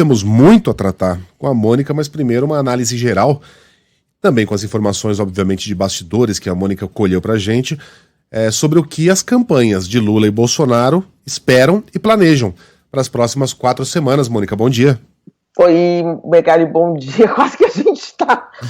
temos muito a tratar com a Mônica, mas primeiro uma análise geral, também com as informações, obviamente, de bastidores que a Mônica colheu pra gente, sobre o que as campanhas de Lula e Bolsonaro esperam e planejam para as próximas 4 semanas. Mônica, bom dia. Oi, Megali, bom dia. Quase que a gente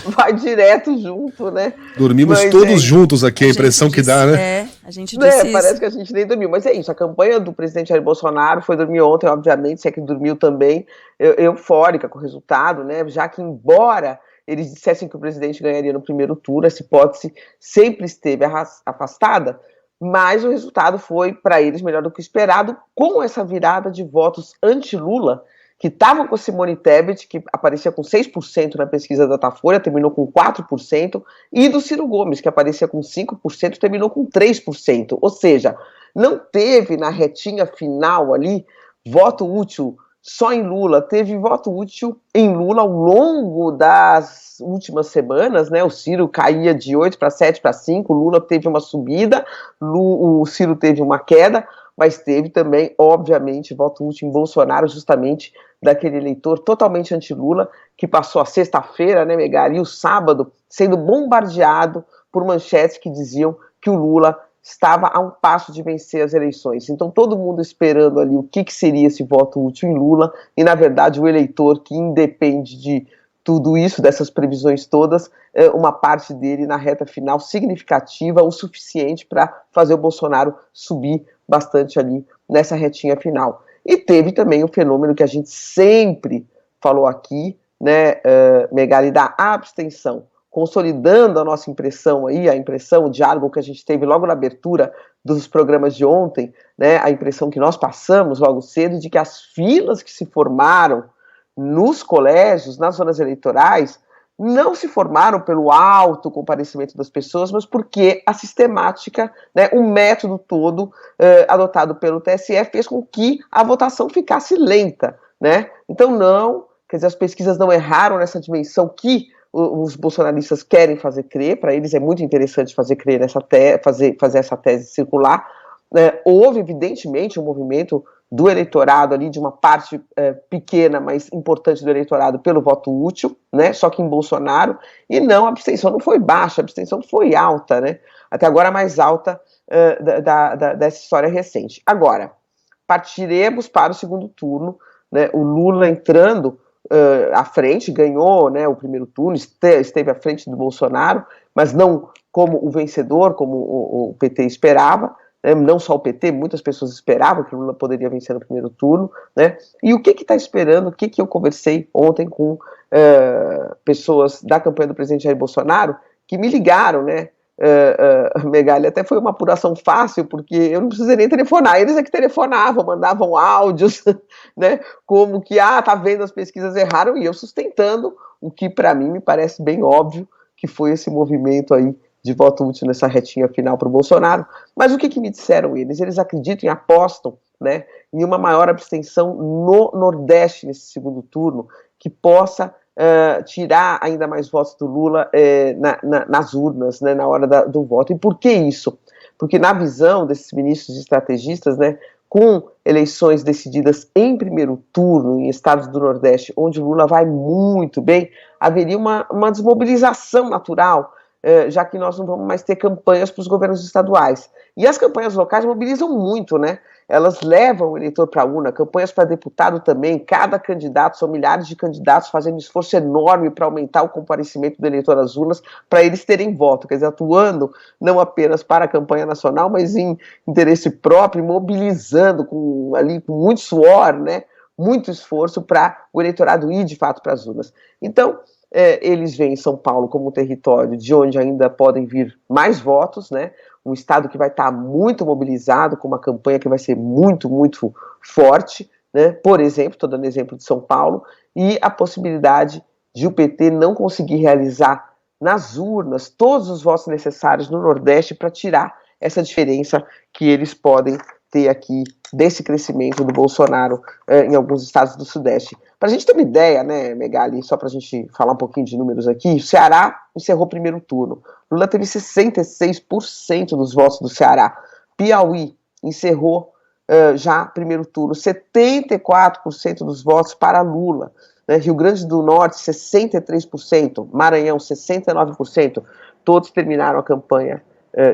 vai direto junto, né? Dormimos todos juntos aqui, a impressão que dá, né? A gente disse isso. Parece que a gente nem dormiu, mas é isso. A campanha do presidente Jair Bolsonaro foi dormir ontem, obviamente, se é que dormiu também, eufórica com o resultado, né? Já que, embora eles dissessem que o presidente ganharia no primeiro turno, essa hipótese sempre esteve afastada, mas o resultado foi, para eles, melhor do que esperado, com essa virada de votos anti-Lula, que estavam com Simone Tebet, que aparecia com 6% na pesquisa da Datafolha, terminou com 4%, e do Ciro Gomes, que aparecia com 5%, terminou com 3%. Ou seja, não teve na retinha final ali voto útil só em Lula, teve voto útil em Lula ao longo das últimas semanas, né? O Ciro caía de 8 para 7 para 5, Lula teve uma subida, o Ciro teve uma queda, mas teve também, obviamente, voto útil em Bolsonaro, justamente daquele eleitor totalmente anti-Lula, que passou a sexta-feira, né, Megali, e o sábado, sendo bombardeado por manchetes que diziam que o Lula estava a um passo de vencer as eleições. Então, todo mundo esperando ali o que seria esse voto útil em Lula, e, na verdade, o eleitor que independe de tudo isso, dessas previsões todas, uma parte dele na reta final significativa, o suficiente para fazer o Bolsonaro subir bastante ali nessa retinha final. E teve também o fenômeno que a gente sempre falou aqui, né, Megali, da abstenção, consolidando a nossa impressão aí, a impressão, o diálogo que a gente teve logo na abertura dos programas de ontem, né, a impressão que nós passamos logo cedo de que as filas que se formaram nos colégios, nas zonas eleitorais, não se formaram pelo alto comparecimento das pessoas, mas porque a sistemática, né, o método todo adotado pelo TSE fez com que a votação ficasse lenta, né? Então não, quer dizer, as pesquisas não erraram nessa dimensão que os bolsonaristas querem fazer crer, para eles é muito interessante fazer crer nessa fazer essa tese circular. Houve, evidentemente, um movimento do eleitorado ali, de uma parte pequena, mas importante do eleitorado pelo voto útil, né, só que em Bolsonaro, e não, a abstenção não foi baixa, a abstenção foi alta, né, até agora a mais alta dessa história recente. Agora, partiremos para o segundo turno, né, o Lula entrando à frente, ganhou, né, o primeiro turno, esteve à frente do Bolsonaro, mas não como o vencedor, como o PT esperava, não só o PT, muitas pessoas esperavam que o Lula poderia vencer no primeiro turno, né? E o que está esperando, o que eu conversei ontem com pessoas da campanha do presidente Jair Bolsonaro, que me ligaram, né? Megali, até foi uma apuração fácil, porque eu não precisei nem telefonar, eles é que telefonavam, mandavam áudios, né? Como que, tá vendo, as pesquisas erraram, e eu sustentando o que para mim me parece bem óbvio, que foi esse movimento aí de voto útil nessa retinha final para o Bolsonaro. Mas o que me disseram eles? Eles acreditam e apostam, né, em uma maior abstenção no Nordeste nesse segundo turno, que possa tirar ainda mais votos do Lula nas urnas, né, na hora do voto. E por que isso? Porque na visão desses ministros e estrategistas, né, com eleições decididas em primeiro turno em estados do Nordeste, onde o Lula vai muito bem, haveria uma desmobilização natural, já que nós não vamos mais ter campanhas para os governos estaduais. E as campanhas locais mobilizam muito, né? Elas levam o eleitor para a urna, campanhas para deputado também, cada candidato, são milhares de candidatos fazendo um esforço enorme para aumentar o comparecimento do eleitor às urnas, para eles terem voto, quer dizer, atuando não apenas para a campanha nacional, mas em interesse próprio, mobilizando com muito suor, né? Muito esforço para o eleitorado ir de fato para as urnas. Então, eles veem São Paulo como um território de onde ainda podem vir mais votos, né? Um estado que vai estar muito mobilizado, com uma campanha que vai ser muito, muito forte, né? Por exemplo, estou dando exemplo de São Paulo, e a possibilidade de o PT não conseguir realizar nas urnas todos os votos necessários no Nordeste para tirar essa diferença que eles podem ter aqui desse crescimento do Bolsonaro em alguns estados do Sudeste. Para a gente ter uma ideia, né, Megali, só para a gente falar um pouquinho de números aqui, o Ceará encerrou o primeiro turno. Lula teve 66% dos votos do Ceará. Piauí encerrou já primeiro turno, 74% dos votos para Lula. Né? Rio Grande do Norte, 63%, Maranhão, 69%, todos terminaram a campanha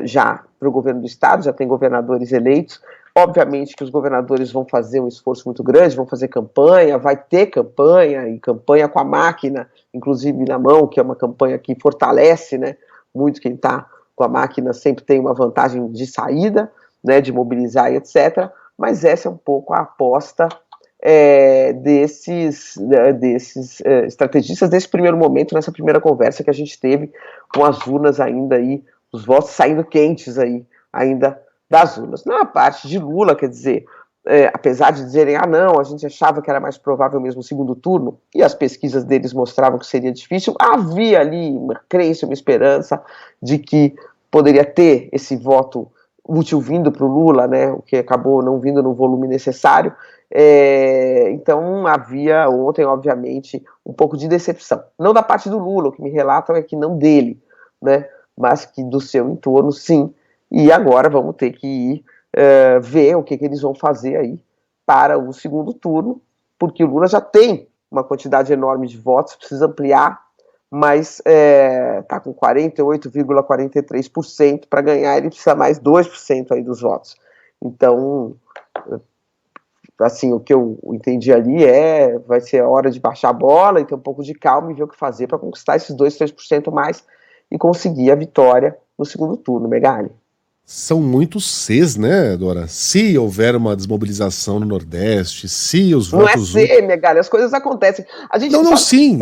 já para o governo do estado, já tem governadores eleitos. Obviamente que os governadores vão fazer um esforço muito grande, vão fazer campanha, vai ter campanha, e campanha com a máquina, inclusive na mão, que é uma campanha que fortalece, né, muito quem está com a máquina, sempre tem uma vantagem de saída, né, de mobilizar e etc., mas essa é um pouco a aposta desses estrategistas desse primeiro momento, nessa primeira conversa que a gente teve com as urnas ainda aí, os votos saindo quentes aí, ainda das urnas. Na parte de Lula, quer dizer, apesar de dizerem, não, a gente achava que era mais provável mesmo o segundo turno, e as pesquisas deles mostravam que seria difícil, havia ali uma crença, uma esperança de que poderia ter esse voto útil vindo para o Lula, né, o que acabou não vindo no volume necessário. Então havia ontem, obviamente, um pouco de decepção. Não da parte do Lula, o que me relatam é que não dele, né, mas que do seu entorno, sim. E agora vamos ter que ir ver o que eles vão fazer aí para o segundo turno, porque o Lula já tem uma quantidade enorme de votos, precisa ampliar, mas está com 48,43% para ganhar, ele precisa mais 2% aí dos votos. Então, assim, o que eu entendi ali vai ser a hora de baixar a bola e ter um pouco de calma e ver o que fazer para conquistar esses 2, 3% mais e conseguir a vitória no segundo turno, Megali. São muitos Cs, né, Dora? Se houver uma desmobilização no Nordeste, se os votos... Não é C, Megali, as coisas acontecem. A gente não, sim,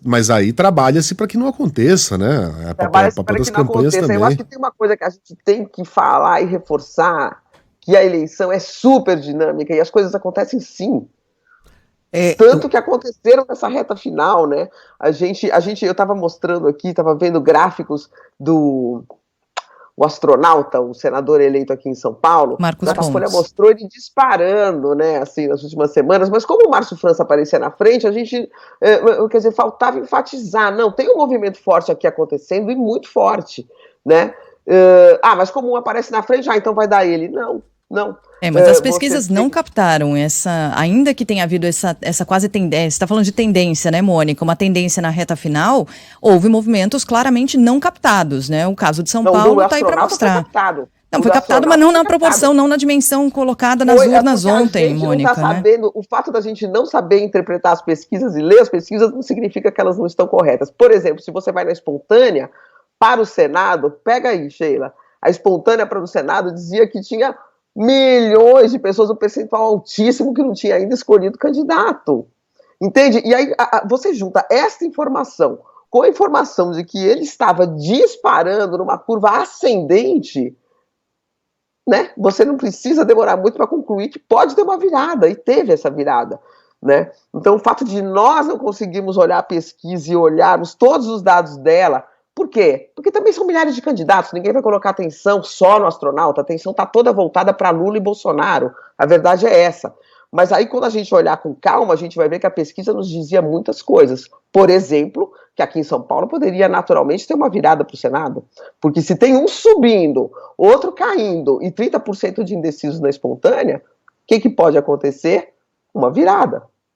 mas aí trabalha-se para que não aconteça, né? Trabalha-se para que não aconteça. Também. Eu acho que tem uma coisa que a gente tem que falar e reforçar, que a eleição é super dinâmica e as coisas acontecem sim. Tanto que aconteceram nessa reta final, né? Eu estava mostrando aqui, estava vendo gráficos do astronauta, o senador eleito aqui em São Paulo. Marcos Pontes. A Folha mostrou ele disparando, né, assim, nas últimas semanas, mas como o Márcio França aparecia na frente, a gente, quer dizer, faltava enfatizar, não, tem um movimento forte aqui acontecendo e muito forte, né? Mas como um aparece na frente, então vai dar ele. Não. Mas as pesquisas não captaram essa, ainda que tenha havido essa quase tendência, você está falando de tendência, né, Mônica, uma tendência na reta final, houve movimentos claramente não captados, né, o caso de São Paulo está aí para mostrar. Foi captado, mas não na proporção, não na dimensão colocada nas urnas ontem, Mônica. Não tá sabendo, o fato da gente não saber interpretar as pesquisas e ler as pesquisas não significa que elas não estão corretas. Por exemplo, se você vai na espontânea, para o Senado, pega aí, Sheila, a espontânea para o Senado dizia que tinha milhões de pessoas, um percentual altíssimo que não tinha ainda escolhido candidato. Entende? E aí você junta esta informação com a informação de que ele estava disparando numa curva ascendente, né? Você não precisa demorar muito para concluir que pode ter uma virada, e teve essa virada, né? Então o fato de nós não conseguirmos olhar a pesquisa e olharmos todos os dados dela. Por quê? Porque também são milhares de candidatos, ninguém vai colocar atenção só no astronauta, a atenção está toda voltada para Lula e Bolsonaro, a verdade é essa. Mas aí quando a gente olhar com calma, a gente vai ver que a pesquisa nos dizia muitas coisas. Por exemplo, que aqui em São Paulo poderia naturalmente ter uma virada para o Senado, porque se tem um subindo, outro caindo e 30% de indecisos na espontânea, o que pode acontecer? Uma virada.